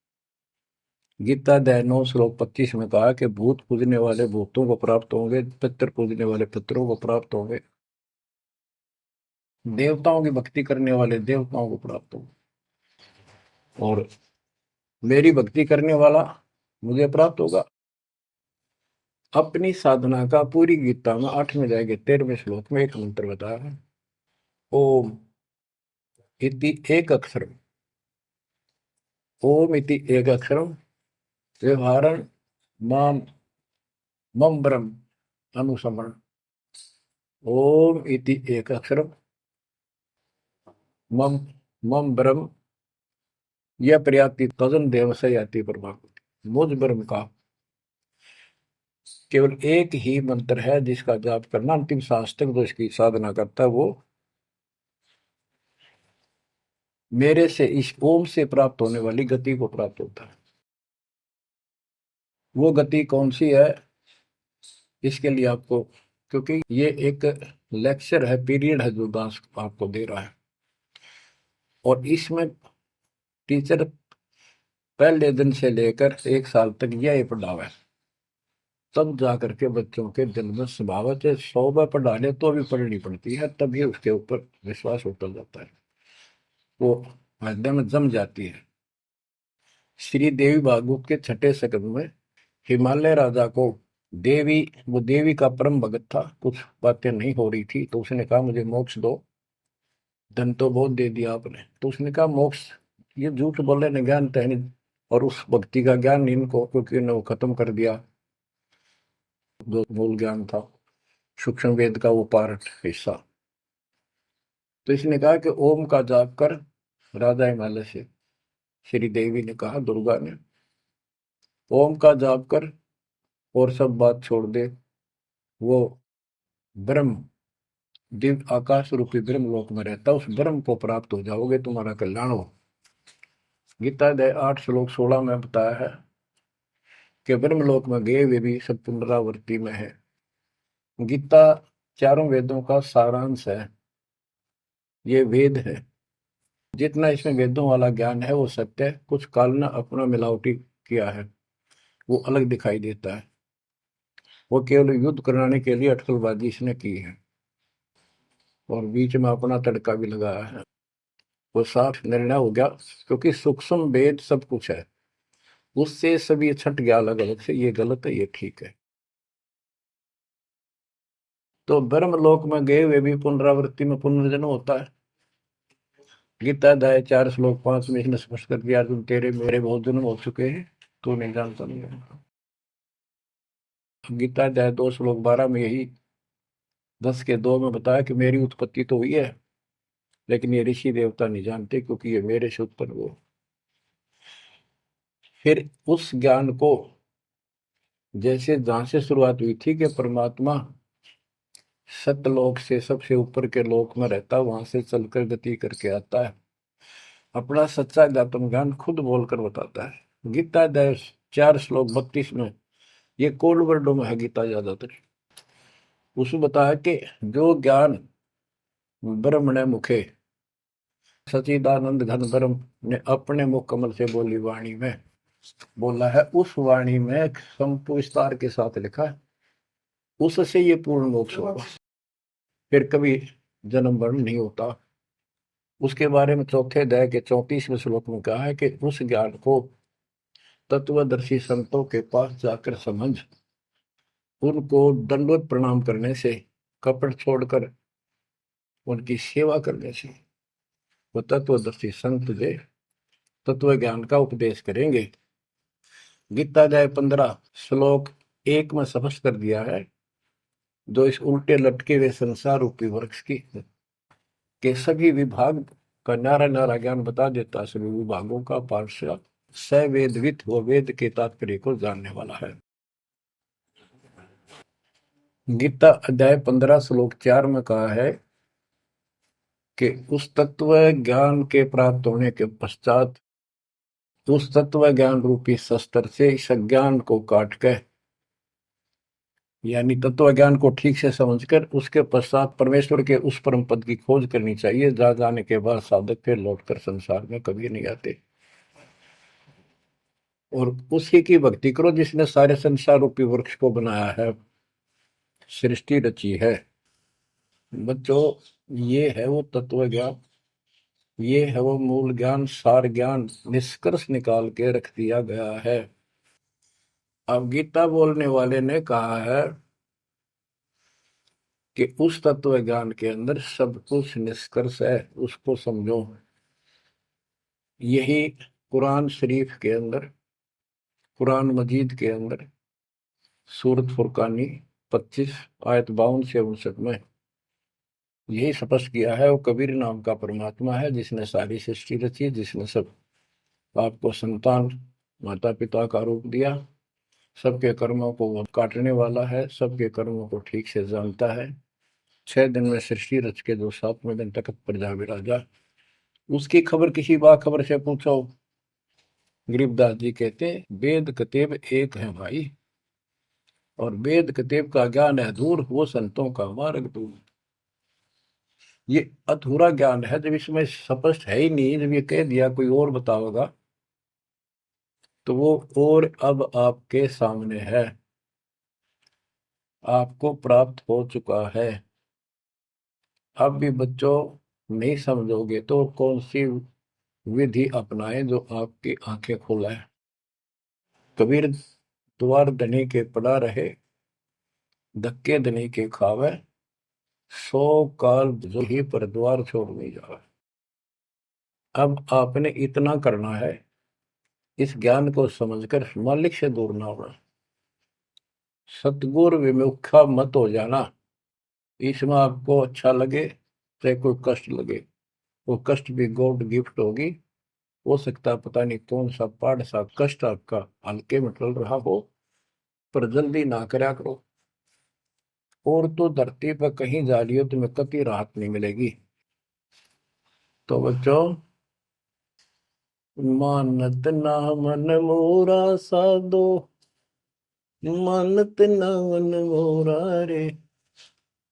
गीता अध्याय 9 श्लोक 25 में कहा कि भूत पूजने वाले भूतों को प्राप्त होंगे, पितर पूजने वाले पितरों को प्राप्त होंगे, देवताओं की भक्ति करने वाले देवताओं को प्राप्त होंगे, और मेरी भक्ति करने वाला मुझे प्राप्त होगा। अपनी साधना का पूरी गीता में 8वें अध्याय के 13वें श्लोक में एक मंत्र बताया है, ओम इति एक अक्षरम, ओम इति एक अक्षरम व्यवहारण माम मम ब्रह्म अनुसमरण। ओम इति एक अक्षरम मम मम ब्रह्म यह प्रयाति तजन देव से याति परमात्मा। मुझ ब्रह्म का केवल एक ही मंत्र है जिसका जाप करना अंतिम सांस तक जो इसकी साधना करता है वो मेरे से इस ओम से प्राप्त होने वाली गति को प्राप्त होता है। वो गति कौन सी है, इसके लिए आपको, क्योंकि ये एक लेक्चर है, पीरियड है जो दास आपको दे रहा है, और इसमें टीचर पहले दिन से लेकर 1 साल तक यह पढ़ावा है, तब जा करके बच्चों के दिल में स्वभावत है 100 बार पढ़ा ले तो भी पढ़नी पड़ती है, तभी उसके ऊपर विश्वास उतर जाता है, वो हृदय में जम जाती है। श्री देवी भागवत के 6ठे स्कंद में हिमालय राजा को वो देवी का परम भगत था, कुछ बातें नहीं हो रही थी, तो उसने कहा मुझे मोक्ष दो। धन तो बहुत दे दिया आपने, तो उसने कहा मोक्ष, ये झूठ बोले ने ज्ञान तो है नहीं, और उस भक्ति का ज्ञान इनको, क्योंकि उन्हें वो खत्म कर दिया जो मूल ज्ञान था, सूक्ष्म वेद का वो पार्ट हिस्सा। तो इसने कहा कि ओम का जाप कर। राजा हिमालय से श्री देवी ने कहा, दुर्गा ने, ओम का जाप कर और सब बात छोड़ दे, वो ब्रह्म दिव्य आकाश रूपी ब्रह्म लोक में रहता, उस ब्रह्म को प्राप्त हो जाओगे, तुम्हारा कल्याण हो। गीता अध्याय 8 श्लोक 16 में बताया है कि ब्रह्म लोक में गए वे भी सब पुनरावृत्ति में है। गीता चारों वेदों का सारांश है, ये वेद है, जितना इसमें वेदों वाला ज्ञान है वो सत्य है, कुछ काल ने अपना मिलावटी किया है, वो अलग दिखाई देता है, वो केवल युद्ध कराने के लिए अटकलबाजी इसने की है, और बीच में अपना तड़का भी लगाया है। वो साफ निर्णय हो गया, क्योंकि सूक्ष्म वेद सब कुछ है, उससे सभी छट गया अलग अलग से, ये गलत है ये ठीक है। तो ब्रह्म लोक में गए वे भी पुनरावृत्ति में पुनर्जन्म होता है। गीता अध्याय 4 श्लोक 5 में इसने स्पष्ट कर दिया, अर्जुन तेरे मेरे बहुत जन्म हो चुके हैं, तू नहीं जानता नहीं है। गीता अध्याय 2 श्लोक 12 में यही 10 के 2 में बताया कि मेरी उत्पत्ति तो हुई है, लेकिन ये ऋषि देवता नहीं जानते, क्योंकि ये मेरे से उत्पन्न हुए। फिर उस ज्ञान को, जैसे जहां से शुरुआत हुई थी कि परमात्मा सतलोक से सबसे ऊपर के लोक में रहता, वहां से चलकर गति करके आता है, अपना सच्चा ज्ञातम ज्ञान खुद बोलकर बताता है। गीता अध्याय 4 श्लोक 32 में, ये कोड वर्डों में है गीता ज्यादातर, उसमें बताया कि जो ज्ञान ब्रह्मणे मुखे सचिदानंद घन ब्रह्म ने अपने मुख कमल से बोली वाणी में बोला है, उस वाणी में विस्तार के साथ लिखा है, उससे ये पूर्ण मोक्ष होगा, फिर कभी जन्म मरण नहीं होता। उसके बारे में चौथे अध्याय के 34वें श्लोक में कहा है कि उस ज्ञान को तत्वदर्शी संतों के पास जाकर समझ, उनको दंडवत प्रणाम करने से, कपट छोड़कर उनकी सेवा करने से वो तत्वदर्शी संत जे तत्व ज्ञान का उपदेश करेंगे। गीता अध्याय 15 श्लोक 1 में स्पष्ट कर दिया है, जो इस उल्टे लटके हुए संसार रूपी वृक्ष की के सभी विभाग का नारा नारा ज्ञान बता देता, सभी विभागों का पार्षद सवेदवित वो वेद के तात्पर्य को जानने वाला है। गीता अध्याय 15 श्लोक 4 में कहा है कि उस तत्व ज्ञान के प्राप्त होने के पश्चात उस तत्व ज्ञान रूपी शस्त्र से इस अज्ञान को काट कर, यानी तत्व ज्ञान को ठीक से समझकर उसके पश्चात परमेश्वर के उस परम पद की खोज करनी चाहिए, जहां जाने के बाद साधक फिर लौटकर संसार में कभी नहीं आते। और उसी की भक्ति करो जिसने सारे संसार रूपी वृक्ष को बनाया है, सृष्टि रची है। बच्चों, ये है वो तत्व ज्ञान, ये है वो मूल ज्ञान, सार ज्ञान निष्कर्ष निकाल के रख दिया गया है। अब गीता बोलने वाले ने कहा है कि उस तत्व ज्ञान के अंदर सब कुछ निष्कर्ष है, उसको समझो। यही कुरान शरीफ के अंदर, कुरान मजीद के अंदर सूरत फुरकानी 25 आयत 52 से 59 में यही स्पष्ट किया है। वो कबीर नाम का परमात्मा है जिसने सारी सृष्टि रची, जिसने सब आपको संतान माता पिता का रूप दिया, सबके कर्मों को वो काटने वाला है, सबके कर्मों को ठीक से जानता है। 6 दिन में सृष्टि रच के जो 7वें दिन तक पर जा विराजा, उसकी खबर किसी बाखबर से पूछो। गरीबदास जी कहते वेद कतेब एक है भाई, और वेद कतेब का ज्ञान है दूर, वो संतों का मार्ग दूर। ये अधूरा ज्ञान है, जब इसमें स्पष्ट है ही नहीं, जब ये कह दिया कोई और बताओगा तो वो और अब आपके सामने है, आपको प्राप्त हो चुका है। अब भी बच्चों नहीं समझोगे तो कौन सी विधि अपनाएं जो आपकी आंखें खोले। कबीर द्वार धनी के पड़ा रहे, धक्के धनी के खावे, 100 काल जो ही पर द्वार छोड़ नहीं जावे। अब आपने इतना करना है, इस ज्ञान को समझकर मालिक से दूर ना होना, सतगुरु विमुखा मत हो जाना। इसमें आपको अच्छा लगे चाहे कोई कष्ट लगे, वो कष्ट भी गॉड गिफ्ट होगी। हो सकता है पता नहीं कौन सा पहाड़ सा कष्ट आपका हल्के में टल रहा हो, पर जल्दी ना करया करो। और तो धरती पर कहीं जा रही हो तुम्हें कभी राहत नहीं मिलेगी। तो बच्चों, मानत ना मन मोरा साधो, मानत ना मन मोरा रे,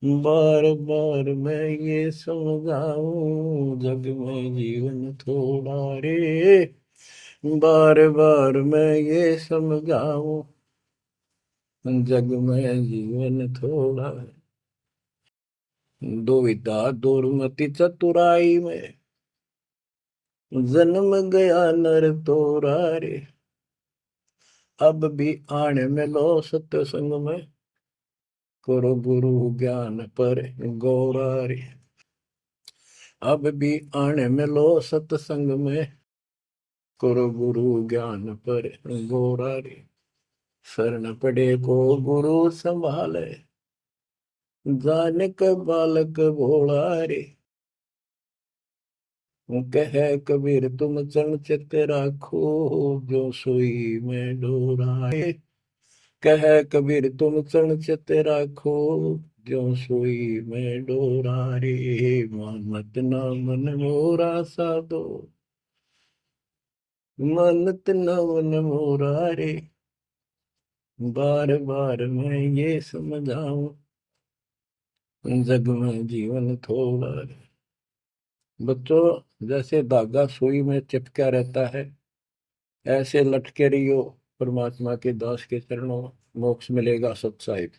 बार बार मैं ये समझाऊं जग में जीवन थोड़ा रे, बार बार मैं ये समझाऊं जग में जीवन थोड़ा है। दुविधा दुर्मति चतुराई में जन्म गया नर तोरा रे, अब भी आने में लो सत्संग में, करो गुरु ज्ञान पर गौरा रे। अब भी आने में लो सत्संग में, करो गुरु ज्ञान पर गौरा रे। शरण पड़े को गुरु संभाले, जाने का बालक भोला रे। कह कबीर तुम चरण चित राखो, जो सोई में डोराए। कह कबीर तुम चरण चित राखो, जो सोई में डोरा रे। मानत ना मन मोरा साधो, मानत ना मन मोरा रे, बार बार मैं ये समझाऊं जग में जीवन थोड़ा रे। बच्चों, जैसे धागा सुई में चिपका रहता है, ऐसे लटके रहियो परमात्मा के दास के चरणों, मोक्ष मिलेगा सत साहिब।